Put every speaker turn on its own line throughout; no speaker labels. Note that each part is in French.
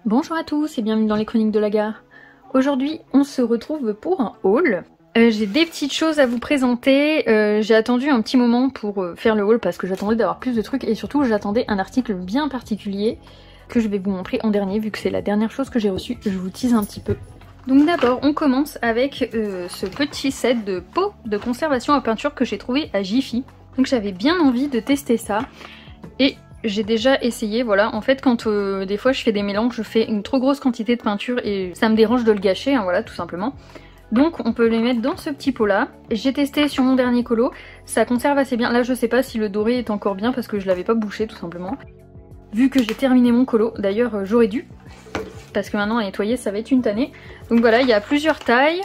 Bonjour à tous et bienvenue dans les chroniques de la gare. Aujourd'hui on se retrouve pour un haul. J'ai des petites choses à vous présenter. J'ai attendu un petit moment pour faire le haul parce que j'attendais d'avoir plus de trucs et surtout j'attendais un article bien particulier que je vais vous montrer en dernier vu que c'est la dernière chose que j'ai reçue. Je vous tease un petit peu. Donc d'abord on commence avec ce petit set de pots de conservation à peinture que j'ai trouvé à Jiffy. Donc j'avais bien envie de tester ça et j'ai déjà essayé, voilà, en fait quand des fois je fais des mélanges, je fais une trop grosse quantité de peinture et ça me dérange de le gâcher, hein, voilà, tout simplement. Donc on peut les mettre dans ce petit pot là. J'ai testé sur mon dernier colo, ça conserve assez bien. Là je sais pas si le doré est encore bien parce que je l'avais pas bouché tout simplement. Vu que j'ai terminé mon colo, d'ailleurs j'aurais dû, parce que maintenant à nettoyer ça va être une tannée. Donc voilà, il y a plusieurs tailles,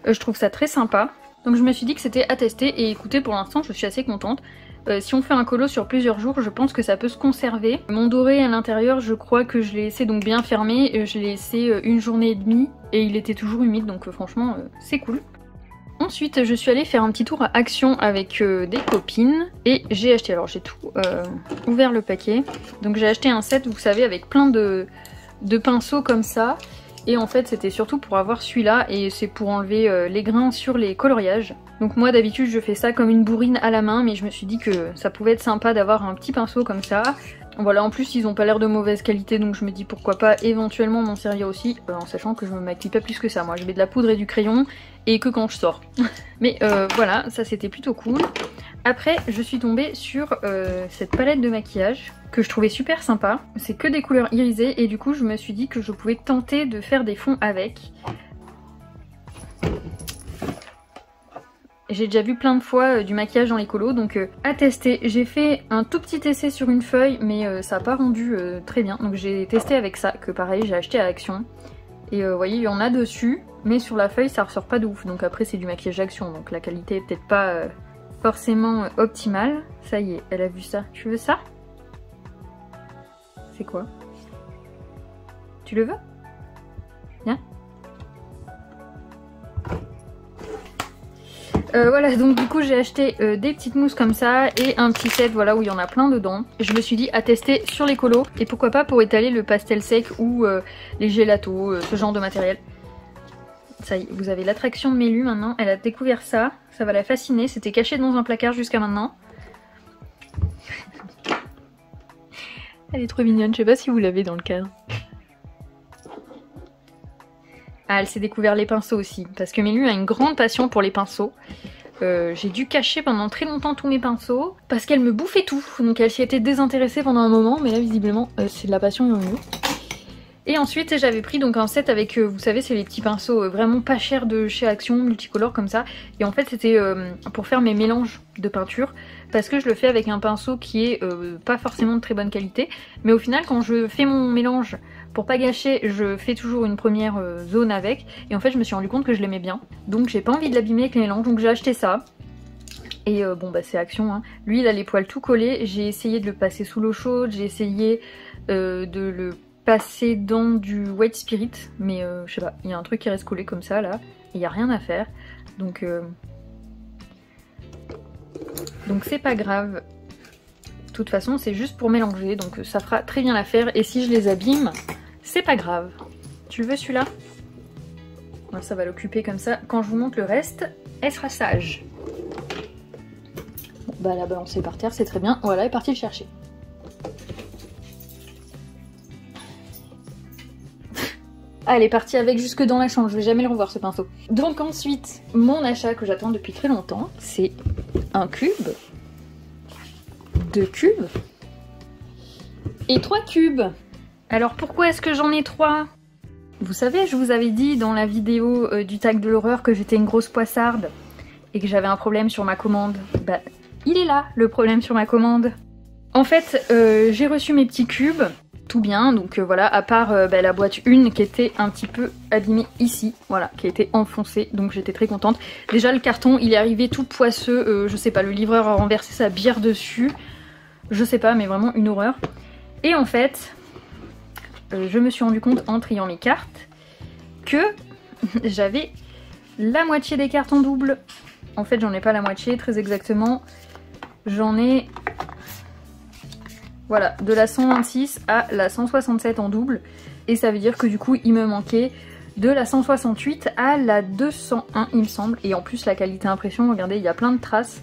je trouve ça très sympa. Donc je me suis dit que c'était à tester et écoutez, pour l'instant je suis assez contente. Si on fait un colo sur plusieurs jours, je pense que ça peut se conserver. Mon doré à l'intérieur, je crois que je l'ai laissé donc bien fermé. Je l'ai laissé une journée et demie et il était toujours humide, donc franchement c'est cool. Ensuite, je suis allée faire un petit tour à Action avec des copines et j'ai acheté, alors j'ai tout ouvert le paquet. Donc j'ai acheté un set, vous savez, avec plein de pinceaux comme ça. Et en fait c'était surtout pour avoir celui-là et c'est pour enlever les grains sur les coloriages. Donc moi d'habitude je fais ça comme une bourrine à la main mais je me suis dit que ça pouvait être sympa d'avoir un petit pinceau comme ça. Voilà, en plus ils ont pas l'air de mauvaise qualité donc je me dis pourquoi pas éventuellement m'en servir aussi en sachant que je me maquille pas plus que ça. Moi je mets de la poudre et du crayon et que quand je sors. Mais voilà, ça c'était plutôt cool. Après je suis tombée sur cette palette de maquillage que je trouvais super sympa. C'est que des couleurs irisées et du coup je me suis dit que je pouvais tenter de faire des fonds avec. J'ai déjà vu plein de fois du maquillage dans les colos donc à tester. J'ai fait un tout petit essai sur une feuille mais ça n'a pas rendu très bien. Donc j'ai testé avec ça que pareil j'ai acheté à Action. Et vous voyez il y en a dessus mais sur la feuille ça ressort pas de ouf. Donc après c'est du maquillage Action donc la qualité est peut-être pas forcément optimale. Ça y est, elle a vu ça. Tu veux ça ? C'est quoi? Tu le veux? Viens. Voilà, donc du coup j'ai acheté des petites mousses comme ça et un petit set voilà où il y en a plein dedans. Je me suis dit à tester sur les colos et pourquoi pas pour étaler le pastel sec ou les gélatos, ce genre de matériel. Ça y est, vous avez l'attraction de Mélu maintenant, elle a découvert ça, ça va la fasciner, c'était caché dans un placard jusqu'à maintenant. Elle est trop mignonne, je sais pas si vous l'avez dans le cadre. Ah, elle s'est découvert les pinceaux aussi, parce que Mélu a une grande passion pour les pinceaux. J'ai dû cacher pendant très longtemps tous mes pinceaux, parce qu'elle me bouffait tout. Donc elle s'y était désintéressée pendant un moment, mais là visiblement c'est de la passion Mélu. Et ensuite j'avais pris donc un set avec, vous savez c'est les petits pinceaux vraiment pas chers de chez Action, multicolores comme ça. Et en fait c'était pour faire mes mélanges de peinture, parce que je le fais avec un pinceau qui est pas forcément de très bonne qualité. Mais au final quand je fais mon mélange, pour pas gâcher, je fais toujours une première zone avec. Et en fait je me suis rendu compte que je l'aimais bien. Donc j'ai pas envie de l'abîmer avec les mélanges, donc j'ai acheté ça. Et bon bah c'est Action, hein. Lui il a les poils tout collés, j'ai essayé de le passer sous l'eau chaude, j'ai essayé de le passer dans du white spirit, mais je sais pas, il y a un truc qui reste collé comme ça là, il n'y a rien à faire, donc c'est pas grave. De toute façon c'est juste pour mélanger, donc ça fera très bien l'affaire, et si je les abîme, c'est pas grave. Tu veux celui-là? Ça va l'occuper comme ça, quand je vous montre le reste, elle sera sage. Bon, bah la balancer par terre, c'est très bien, voilà, elle est partie le chercher. Ah, elle est partie avec jusque dans la chambre, je vais jamais le revoir ce pinceau. Donc ensuite, mon achat que j'attends depuis très longtemps, c'est un cube, 2 cubes et 3 cubes. Alors pourquoi est-ce que j'en ai 3? Vous savez, je vous avais dit dans la vidéo du tag de l'horreur que j'étais une grosse poissarde et que j'avais un problème sur ma commande. Bah, il est là, le problème sur ma commande. En fait, j'ai reçu mes petits cubes. Tout bien, donc voilà, à part la boîte 1 qui était un petit peu abîmée ici, voilà, qui a été enfoncée, donc j'étais très contente. Déjà le carton il est arrivé tout poisseux, je sais pas, le livreur a renversé sa bière dessus, je sais pas, mais vraiment une horreur. Et en fait, je me suis rendu compte en triant mes cartes que j'avais la moitié des cartes en double. En fait j'en ai pas la moitié, très exactement, j'en ai... Voilà, de la 126 à la 167 en double. Et ça veut dire que du coup, il me manquait de la 168 à la 201, il me semble. Et en plus, la qualité impression, regardez, il y a plein de traces.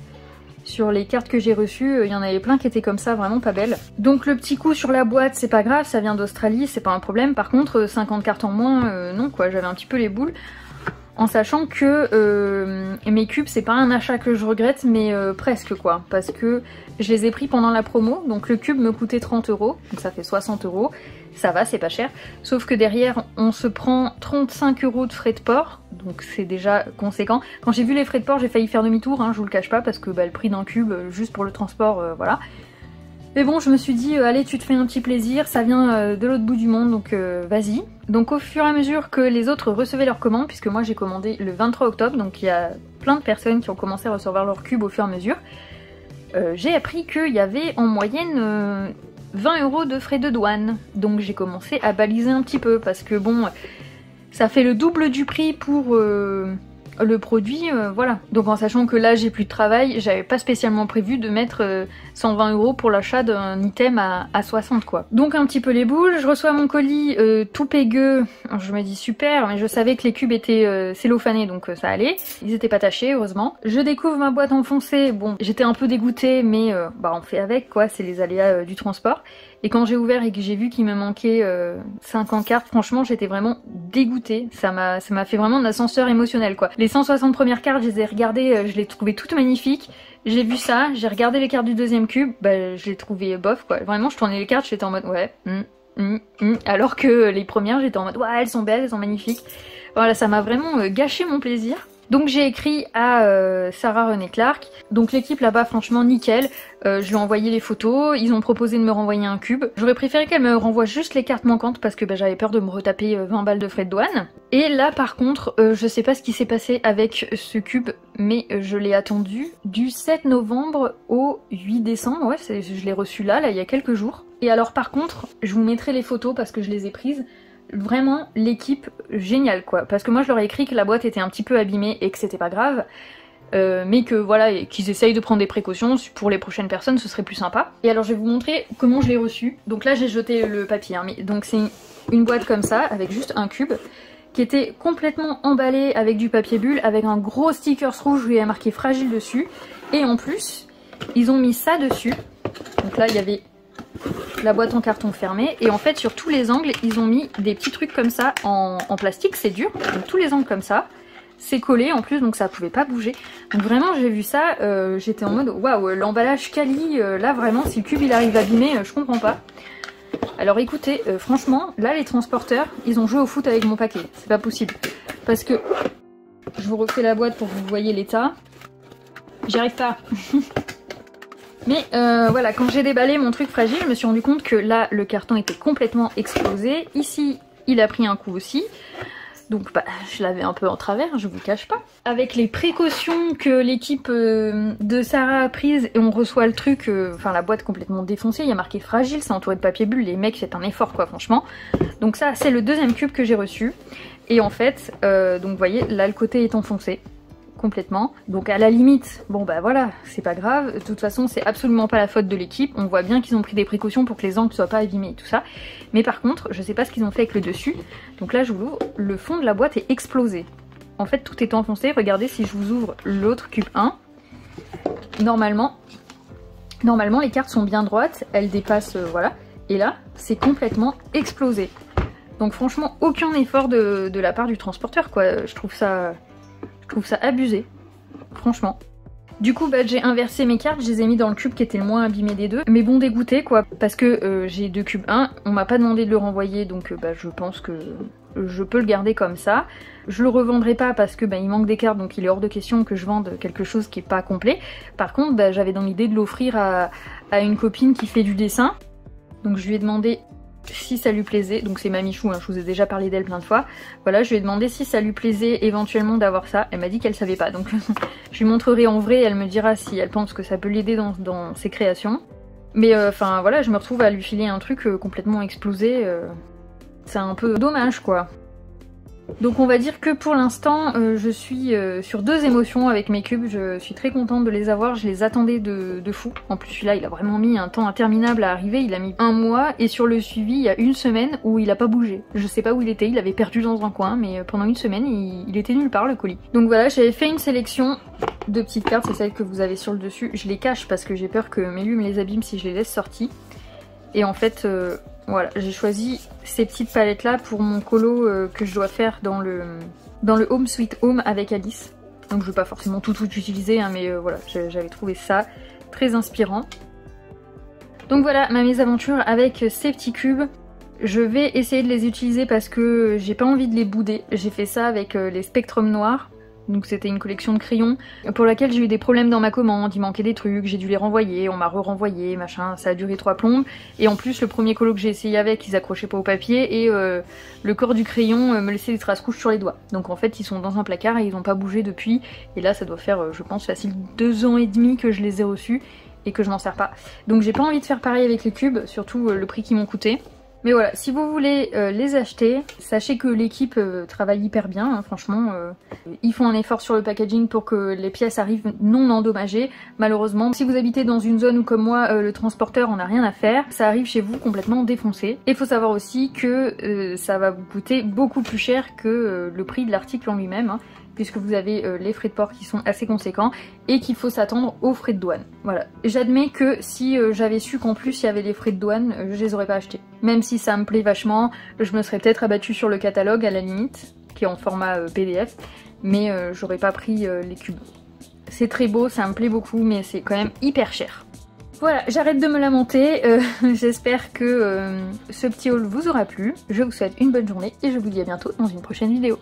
Sur les cartes que j'ai reçues, il y en avait plein qui étaient comme ça, vraiment pas belles. Donc le petit coup sur la boîte, c'est pas grave, ça vient d'Australie, c'est pas un problème. Par contre, 50 cartes en moins, non quoi, j'avais un petit peu les boules. En sachant que mes cubes, c'est pas un achat que je regrette, mais presque quoi. Parce que je les ai pris pendant la promo, donc le cube me coûtait 30 €, donc ça fait 60 €. Ça va, c'est pas cher. Sauf que derrière, on se prend 35 € de frais de port, donc c'est déjà conséquent. Quand j'ai vu les frais de port, j'ai failli faire demi-tour, hein, je vous le cache pas, parce que le prix d'un cube, juste pour le transport, voilà. Mais bon, je me suis dit, allez, tu te fais un petit plaisir, ça vient de l'autre bout du monde, donc vas-y. Donc au fur et à mesure que les autres recevaient leurs commandes, puisque moi j'ai commandé le 23 octobre, donc il y a plein de personnes qui ont commencé à recevoir leurs cubes au fur et à mesure, j'ai appris qu'il y avait en moyenne 20 € de frais de douane. Donc j'ai commencé à baliser un petit peu, parce que bon, ça fait le double du prix pour le produit, voilà. Donc en sachant que là j'ai plus de travail, j'avais pas spécialement prévu de mettre 120 € pour l'achat d'un item à 60 quoi. Donc un petit peu les boules, je reçois mon colis tout pégueux, alors, je me dis super, mais je savais que les cubes étaient cellophanés donc ça allait, ils étaient pas tachés heureusement. Je découvre ma boîte enfoncée, bon j'étais un peu dégoûtée mais bah on fait avec quoi, c'est les aléas du transport. Et quand j'ai ouvert et que j'ai vu qu'il me manquait 50 cartes, franchement j'étais vraiment dégoûtée. Ça m'a fait vraiment un ascenseur émotionnel quoi. Les 160 premières cartes, je les ai regardées, je les trouvais toutes magnifiques. J'ai vu ça, j'ai regardé les cartes du deuxième cube, bah je les trouvais bof quoi. Vraiment je tournais les cartes, j'étais en mode ouais, alors que les premières j'étais en mode ouais elles sont belles, elles sont magnifiques. Voilà, ça m'a vraiment gâché mon plaisir. Donc j'ai écrit à Sarah René Clark, donc l'équipe là-bas franchement nickel, je lui ai envoyé les photos, ils ont proposé de me renvoyer un cube. J'aurais préféré qu'elle me renvoie juste les cartes manquantes parce que j'avais peur de me retaper 20 balles de frais de douane. Et là par contre, je sais pas ce qui s'est passé avec ce cube, mais je l'ai attendu du 7 novembre au 8 décembre, ouais je l'ai reçu là il y a quelques jours. Et alors par contre, je vous mettrai les photos parce que je les ai prises. Vraiment l'équipe géniale quoi, parce que moi je leur ai écrit que la boîte était un petit peu abîmée et que c'était pas grave, mais que voilà, qu'ils essayent de prendre des précautions pour les prochaines personnes, ce serait plus sympa. Et alors je vais vous montrer comment je l'ai reçu. Donc là j'ai jeté le papier, hein, mais donc c'est une boîte comme ça avec juste un cube qui était complètement emballé avec du papier bulle, avec un gros sticker rouge où il y a marqué fragile dessus, et en plus ils ont mis ça dessus. Donc là il y avait la boîte en carton fermée, et en fait sur tous les angles ils ont mis des petits trucs comme ça en plastique, c'est dur, donc tous les angles comme ça, c'est collé en plus donc ça pouvait pas bouger. Donc vraiment j'ai vu ça, j'étais en mode waouh, l'emballage quali, là vraiment si le cube il arrive abîmé, je comprends pas. Alors écoutez, franchement là les transporteurs ils ont joué au foot avec mon paquet, c'est pas possible, parce que je vous refais la boîte pour que vous voyez l'état, j'y arrive pas. Mais voilà, quand j'ai déballé mon truc fragile, je me suis rendu compte que là, le carton était complètement explosé. Ici, il a pris un coup aussi. Donc bah, je l'avais un peu en travers, je vous cache pas. Avec les précautions que l'équipe de Sarah a prises, et on reçoit le truc, enfin la boîte complètement défoncée, il y a marqué fragile, c'est entouré de papier bulle, les mecs c'est un effort quoi franchement. Donc ça, c'est le deuxième cube que j'ai reçu. Et en fait, donc vous voyez, là le côté est enfoncé. Complètement. Donc à la limite, bon bah voilà, c'est pas grave. De toute façon, c'est absolument pas la faute de l'équipe. On voit bien qu'ils ont pris des précautions pour que les angles soient pas abîmés et tout ça. Mais par contre, je sais pas ce qu'ils ont fait avec le dessus. Donc là, je vous l'ouvre. Le fond de la boîte est explosé. En fait, tout est enfoncé. Regardez si je vous ouvre l'autre cube 1. Normalement, les cartes sont bien droites. Elles dépassent, voilà. Et là, c'est complètement explosé. Donc franchement, aucun effort de la part du transporteur, quoi. Je trouve ça abusé, franchement. Du coup, bah, j'ai inversé mes cartes, je les ai mis dans le cube qui était le moins abîmé des deux. Mais bon, dégoûté quoi, parce que j'ai deux cubes 1, on m'a pas demandé de le renvoyer, donc bah, je pense que je peux le garder comme ça. Je le revendrai pas parce que bah, il manque des cartes, donc il est hors de question que je vende quelque chose qui est pas complet. Par contre, bah, j'avais dans l'idée de l'offrir à une copine qui fait du dessin. Donc je lui ai demandé si ça lui plaisait, donc c'est ma Michou, hein, je vous ai déjà parlé d'elle plein de fois. Voilà, je lui ai demandé si ça lui plaisait éventuellement d'avoir ça. Elle m'a dit qu'elle savait pas, donc je lui montrerai en vrai, elle me dira si elle pense que ça peut l'aider dans ses créations. Mais enfin voilà, je me retrouve à lui filer un truc complètement explosé. C'est un peu dommage quoi. Donc on va dire que pour l'instant je suis sur 2 émotions avec mes cubes, je suis très contente de les avoir, je les attendais de fou. En plus celui-là il a vraiment mis un temps interminable à arriver, il a mis 1 mois et sur le suivi il y a 1 semaine où il a pas bougé. Je sais pas où il était, il avait perdu dans un coin mais pendant 1 semaine il était nulle part le colis. Donc voilà, j'avais fait une sélection de petites cartes, c'est celles que vous avez sur le dessus. Je les cache parce que j'ai peur que Mélu me les abîme si je les laisse sorties. Et en fait... voilà, j'ai choisi ces petites palettes là pour mon colo que je dois faire dans le Home Sweet Home avec Alice. Donc je vais pas forcément tout utiliser hein, mais voilà, j'avais trouvé ça très inspirant. Donc voilà ma mésaventure avec ces petits cubes. Je vais essayer de les utiliser parce que j'ai pas envie de les bouder. J'ai fait ça avec les Spectrum noirs. Donc c'était une collection de crayons pour laquelle j'ai eu des problèmes dans ma commande, il manquait des trucs, j'ai dû les renvoyer, on m'a re-renvoyé, machin, ça a duré 3 plombes. Et en plus le premier colo que j'ai essayé avec, ils accrochaient pas au papier et le corps du crayon me laissait des traces rouges sur les doigts. Donc en fait ils sont dans un placard et ils n'ont pas bougé depuis. Et là ça doit faire je pense facile 2 ans et demi que je les ai reçus et que je m'en sers pas. Donc j'ai pas envie de faire pareil avec les cubes, surtout le prix qu'ils m'ont coûté. Mais voilà, si vous voulez les acheter, sachez que l'équipe travaille hyper bien, hein, franchement. Ils font un effort sur le packaging pour que les pièces arrivent non endommagées. Malheureusement, si vous habitez dans une zone où comme moi, le transporteur en a rien à faire, ça arrive chez vous complètement défoncé. Et il faut savoir aussi que ça va vous coûter beaucoup plus cher que le prix de l'article en lui-même. Hein, puisque vous avez les frais de port qui sont assez conséquents et qu'il faut s'attendre aux frais de douane. Voilà. J'admets que si j'avais su qu'en plus il y avait les frais de douane, je les aurais pas achetés. Même si ça me plaît vachement, je me serais peut-être abattue sur le catalogue à la limite, qui est en format PDF, mais j'aurais pas pris les cubes. C'est très beau, ça me plaît beaucoup, mais c'est quand même hyper cher. Voilà, j'arrête de me lamenter, j'espère que ce petit haul vous aura plu. Je vous souhaite une bonne journée et je vous dis à bientôt dans une prochaine vidéo.